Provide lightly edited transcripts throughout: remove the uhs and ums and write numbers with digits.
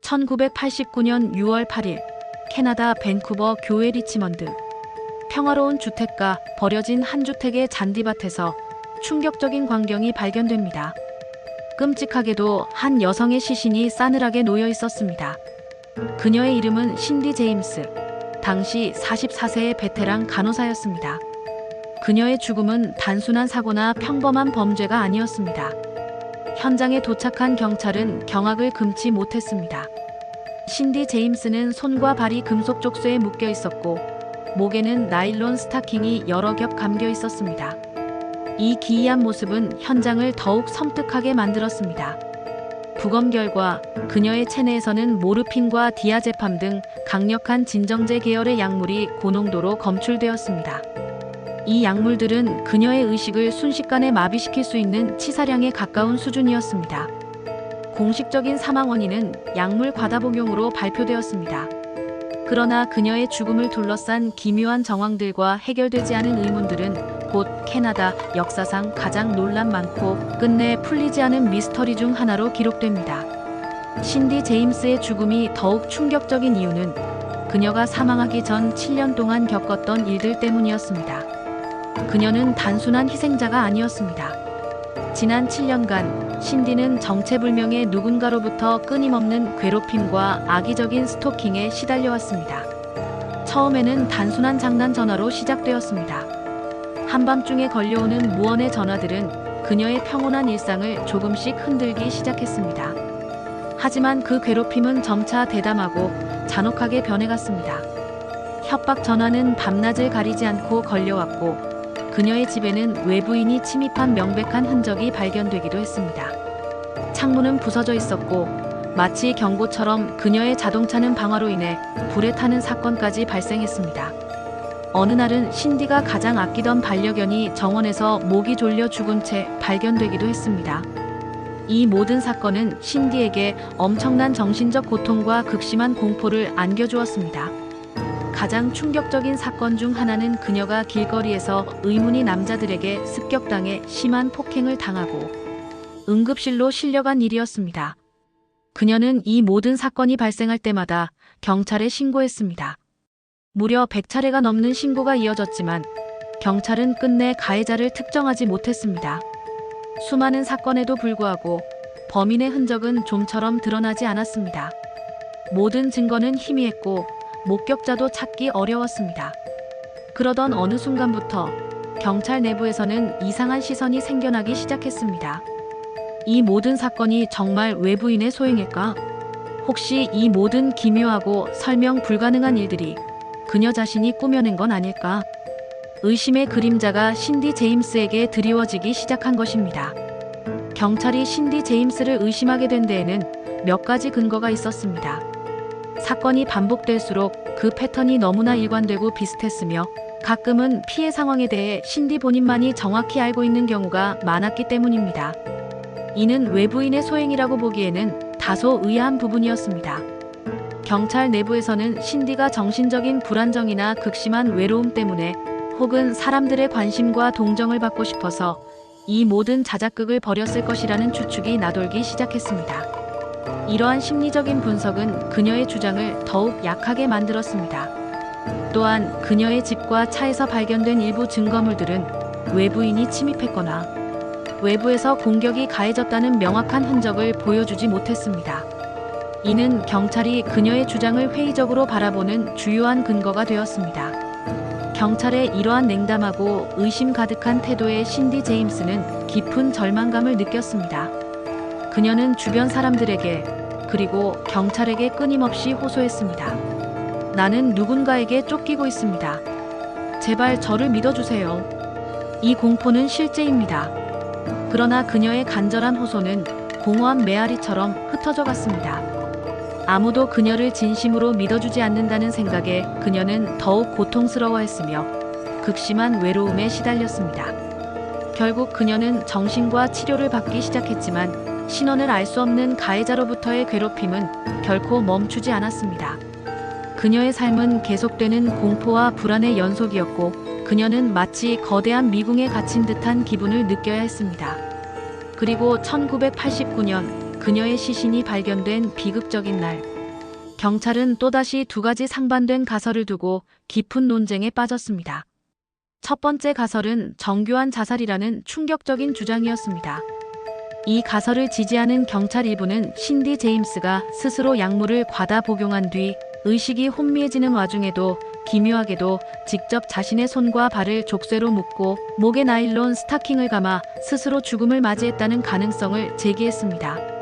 1989년 6월 8일 캐나다 밴쿠버 교외 리치먼드. 평화로운 주택가 버려진 한 주택의 잔디밭에서 충격적인 광경이 발견됩니다. 끔찍하게도 한 여성의 시신이 싸늘하게 놓여 있었습니다. 그녀의 이름은 신디 제임스. 당시 44세의 베테랑 간호사였습니다. 그녀의 죽음은 단순한 사고나 평범한 범죄가 아니었습니다. 현장에 도착한 경찰은 경악을 금치 못했습니다. 신디 제임스는 손과 발이 금속 족쇄에 묶여 있었고 목에는 나일론 스타킹이 여러 겹 감겨 있었습니다. 이 기이한 모습은 현장을 더욱 섬뜩하게 만들었습니다. 부검 결과 그녀의 체내에서는 모르핀과 디아제팜 등 강력한 진정제 계열의 약물이 고농도로 검출되었습니다. 이 약물들은 그녀의 의식을 순식간에 마비시킬 수 있는 치사량에 가까운 수준이었습니다. 공식적인 사망 원인은 약물 과다복용으로 발표되었습니다. 그러나 그녀의 죽음을 둘러싼 기묘한 정황들과 해결되지 않은 의문들은 곧 캐나다 역사상 가장 논란 많고 끝내 풀리지 않은 미스터리 중 하나로 기록됩니다. 신디 제임스의 죽음이 더욱 충격적인 이유는 그녀가 사망하기 전 7년 동안 겪었던 일들 때문이었습니다. 그녀는 단순한 희생자가 아니었습니다. 지난 7년간 신디는 정체불명의 누군가로부터 끊임없는 괴롭힘과 악의적인 스토킹에 시달려왔습니다. 처음에는 단순한 장난 전화로 시작되었습니다. 한밤중에 걸려오는 무언의 전화들은 그녀의 평온한 일상을 조금씩 흔들기 시작했습니다. 하지만 그 괴롭힘은 점차 대담하고 잔혹하게 변해갔습니다. 협박 전화는 밤낮을 가리지 않고 걸려왔고 그녀의 집에는 외부인이 침입한 명백한 흔적이 발견되기도 했습니다. 창문은 부서져 있었고 마치 경고처럼 그녀의 자동차는 방화로 인해 불에 타는 사건까지 발생했습니다. 어느 날은 신디가 가장 아끼던 반려견이 정원에서 목이 졸려 죽은 채 발견되기도 했습니다. 이 모든 사건은 신디에게 엄청난 정신적 고통과 극심한 공포를 안겨주었습니다. 가장 충격적인 사건 중 하나는 그녀가 길거리에서 의문의 남자들에게 습격당해 심한 폭행을 당하고 응급실로 실려간 일이었습니다. 그녀는 이 모든 사건이 발생할 때마다 경찰에 신고했습니다. 무려 100차례가 넘는 신고가 이어졌지만 경찰은 끝내 가해자를 특정하지 못했습니다. 수많은 사건에도 불구하고 범인의 흔적은 좀처럼 드러나지 않았습니다. 모든 증거는 희미했고 목격자도 찾기 어려웠습니다. 그러던 어느 순간부터 경찰 내부에서는 이상한 시선이 생겨나기 시작했습니다. 이 모든 사건이 정말 외부인의 소행일까? 혹시 이 모든 기묘하고 설명 불가능한 일들이 그녀 자신이 꾸며낸 건 아닐까? 의심의 그림자가 신디 제임스에게 드리워지기 시작한 것입니다. 경찰이 신디 제임스를 의심하게 된 데에는 몇 가지 근거가 있었습니다. 사건이 반복될수록 그 패턴이 너무나 일관되고 비슷했으며 가끔은 피해 상황에 대해 신디 본인만이 정확히 알고 있는 경우가 많았기 때문입니다. 이는 외부인의 소행이라고 보기에는 다소 의아한 부분이었습니다. 경찰 내부에서는 신디가 정신적인 불안정이나 극심한 외로움 때문에 혹은 사람들의 관심과 동정을 받고 싶어서 이 모든 자작극을 벌였을 것이라는 추측이 나돌기 시작했습니다. 이러한 심리적인 분석은 그녀의 주장을 더욱 약하게 만들었습니다. 또한 그녀의 집과 차에서 발견된 일부 증거물들은 외부인이 침입했거나 외부에서 공격이 가해졌다는 명확한 흔적을 보여주지 못했습니다. 이는 경찰이 그녀의 주장을 회의적으로 바라보는 주요한 근거가 되었습니다. 경찰의 이러한 냉담하고 의심 가득한 태도에 신디 제임스는 깊은 절망감을 느꼈습니다. 그녀는 주변 사람들에게 그리고 경찰에게 끊임없이 호소했습니다. 나는 누군가에게 쫓기고 있습니다. 제발 저를 믿어주세요. 이 공포는 실제입니다. 그러나 그녀의 간절한 호소는 공허한 메아리처럼 흩어져 갔습니다. 아무도 그녀를 진심으로 믿어주지 않는다는 생각에 그녀는 더욱 고통스러워했으며 극심한 외로움에 시달렸습니다. 결국 그녀는 정신과 치료를 받기 시작했지만 신원을 알 수 없는 가해자로부터의 괴롭힘은 결코 멈추지 않았습니다. 그녀의 삶은 계속되는 공포와 불안의 연속이었고 그녀는 마치 거대한 미궁에 갇힌 듯한 기분을 느껴야 했습니다. 그리고 1989년 그녀의 시신이 발견된 비극적인 날, 경찰은 또다시 두 가지 상반된 가설을 두고 깊은 논쟁에 빠졌습니다. 첫 번째 가설은 정교한 자살이라는 충격적인 주장이었습니다. 이 가설을 지지하는 경찰 일부는 신디 제임스가 스스로 약물을 과다 복용한 뒤 의식이 혼미해지는 와중에도 기묘하게도 직접 자신의 손과 발을 족쇄로 묶고 목에 나일론 스타킹을 감아 스스로 죽음을 맞이했다는 가능성을 제기했습니다.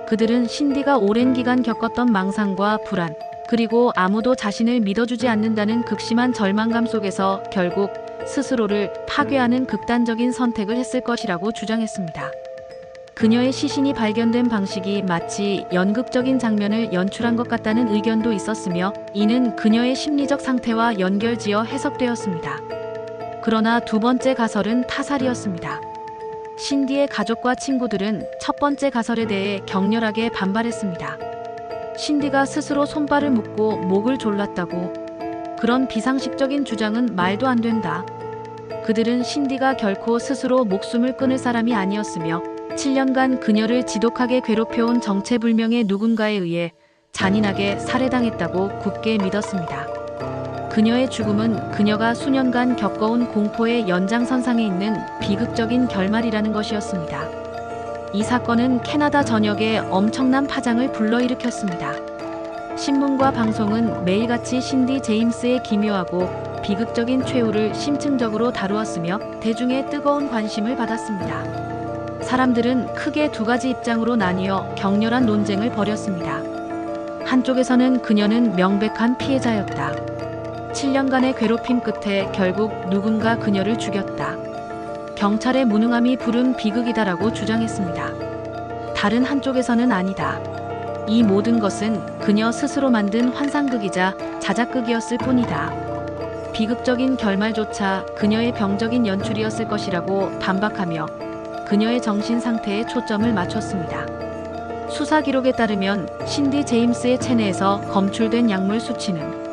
그들은 신디가 오랜 기간 겪었던 망상과 불안, 그리고 아무도 자신을 믿어주지 않는다는 극심한 절망감 속에서 결국 스스로를 파괴하는 극단적인 선택을 했을 것이라고 주장했습니다. 그녀의 시신이 발견된 방식이 마치 연극적인 장면을 연출한 것 같다는 의견도 있었으며, 이는 그녀의 심리적 상태와 연결지어 해석되었습니다. 그러나 두 번째 가설은 타살이었습니다. 신디의 가족과 친구들은 첫 번째 가설에 대해 격렬하게 반발했습니다. 신디가 스스로 손발을 묶고 목을 졸랐다고? 그런 비상식적인 주장은 말도 안 된다. 그들은 신디가 결코 스스로 목숨을 끊을 사람이 아니었으며 7년간 그녀를 지독하게 괴롭혀온 정체불명의 누군가에 의해 잔인하게 살해당했다고 굳게 믿었습니다. 그녀의 죽음은 그녀가 수년간 겪어온 공포의 연장선상에 있는 비극적인 결말이라는 것이었습니다. 이 사건은 캐나다 전역에 엄청난 파장을 불러일으켰습니다. 신문과 방송은 매일같이 신디 제임스의 기묘하고 비극적인 최후를 심층적으로 다루었으며 대중의 뜨거운 관심을 받았습니다. 사람들은 크게 두 가지 입장으로 나뉘어 격렬한 논쟁을 벌였습니다. 한쪽에서는 그녀는 명백한 피해자였다. 7년간의 괴롭힘 끝에 결국 누군가 그녀를 죽였다. 경찰의 무능함이 부른 비극이다라고 주장했습니다. 다른 한쪽에서는 아니다. 이 모든 것은 그녀 스스로 만든 환상극이자 자작극이었을 뿐이다. 비극적인 결말조차 그녀의 병적인 연출이었을 것이라고 반박하며 그녀의 정신 상태에 초점을 맞췄습니다. 수사 기록에 따르면 신디 제임스의 체내에서 검출된 약물 수치는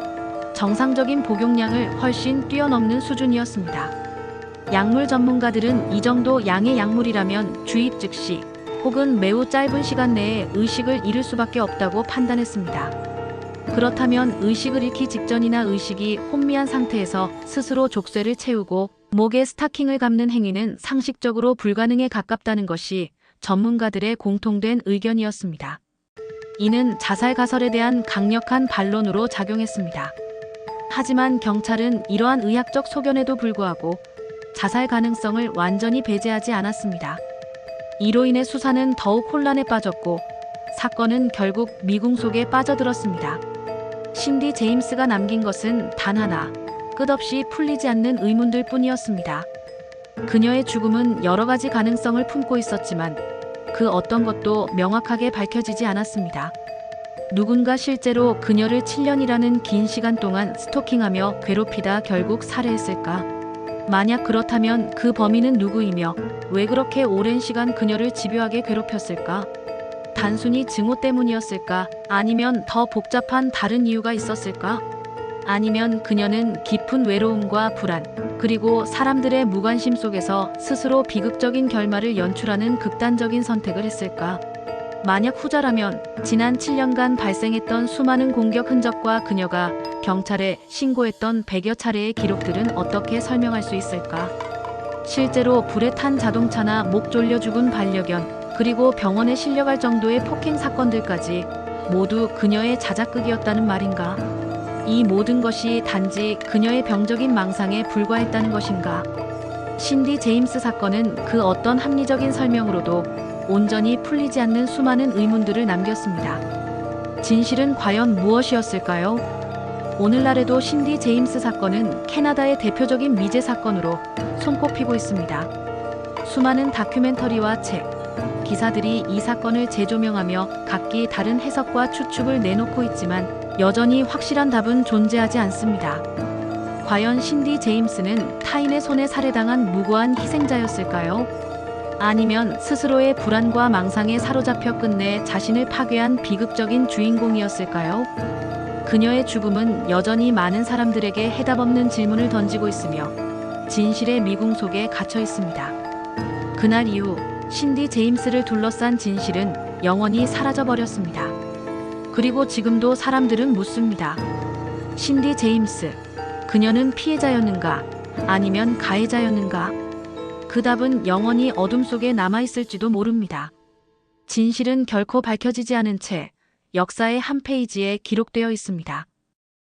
정상적인 복용량을 훨씬 뛰어넘는 수준이었습니다. 약물 전문가들은 이 정도 양의 약물이라면 주입 즉시 혹은 매우 짧은 시간 내에 의식을 잃을 수밖에 없다고 판단했습니다. 그렇다면 의식을 잃기 직전이나 의식이 혼미한 상태에서 스스로 족쇄를 채우고 목에 스타킹을 감는 행위는 상식적으로 불가능에 가깝다는 것이 전문가들의 공통된 의견이었습니다. 이는 자살 가설에 대한 강력한 반론으로 작용했습니다. 하지만 경찰은 이러한 의학적 소견에도 불구하고 자살 가능성을 완전히 배제하지 않았습니다. 이로 인해 수사는 더욱 혼란에 빠졌고 사건은 결국 미궁 속에 빠져들었습니다. 신디 제임스가 남긴 것은 단 하나, 끝없이 풀리지 않는 의문들 뿐이었습니다. 그녀의 죽음은 여러 가지 가능성을 품고 있었지만 그 어떤 것도 명확하게 밝혀지지 않았습니다. 누군가 실제로 그녀를 7년이라는 긴 시간 동안 스토킹하며 괴롭히다 결국 살해했을까? 만약 그렇다면 그 범인은 누구이며 왜 그렇게 오랜 시간 그녀를 집요하게 괴롭혔을까? 단순히 증오 때문이었을까? 아니면 더 복잡한 다른 이유가 있었을까? 아니면 그녀는 깊은 외로움과 불안, 그리고 사람들의 무관심 속에서 스스로 비극적인 결말을 연출하는 극단적인 선택을 했을까? 만약 후자라면 지난 7년간 발생했던 수많은 공격 흔적과 그녀가 경찰에 신고했던 100여 차례의 기록들은 어떻게 설명할 수 있을까? 실제로 불에 탄 자동차나 목 졸려 죽은 반려견, 그리고 병원에 실려갈 정도의 폭행 사건들까지 모두 그녀의 자작극이었다는 말인가? 이 모든 것이 단지 그녀의 병적인 망상에 불과했다는 것인가? 신디 제임스 사건은 그 어떤 합리적인 설명으로도 온전히 풀리지 않는 수많은 의문들을 남겼습니다. 진실은 과연 무엇이었을까요? 오늘날에도 신디 제임스 사건은 캐나다의 대표적인 미제 사건으로 손꼽히고 있습니다. 수많은 다큐멘터리와 책, 기사들이 이 사건을 재조명하며 각기 다른 해석과 추측을 내놓고 있지만 여전히 확실한 답은 존재하지 않습니다. 과연 신디 제임스는 타인의 손에 살해당한 무고한 희생자였을까요? 아니면 스스로의 불안과 망상에 사로잡혀 끝내 자신을 파괴한 비극적인 주인공이었을까요? 그녀의 죽음은 여전히 많은 사람들에게 해답 없는 질문을 던지고 있으며 진실의 미궁 속에 갇혀 있습니다. 그날 이후 신디 제임스를 둘러싼 진실은 영원히 사라져버렸습니다. 그리고 지금도 사람들은 묻습니다. 신디 제임스, 그녀는 피해자였는가? 아니면 가해자였는가? 그 답은 영원히 어둠 속에 남아있을지도 모릅니다. 진실은 결코 밝혀지지 않은 채 역사의 한 페이지에 기록되어 있습니다.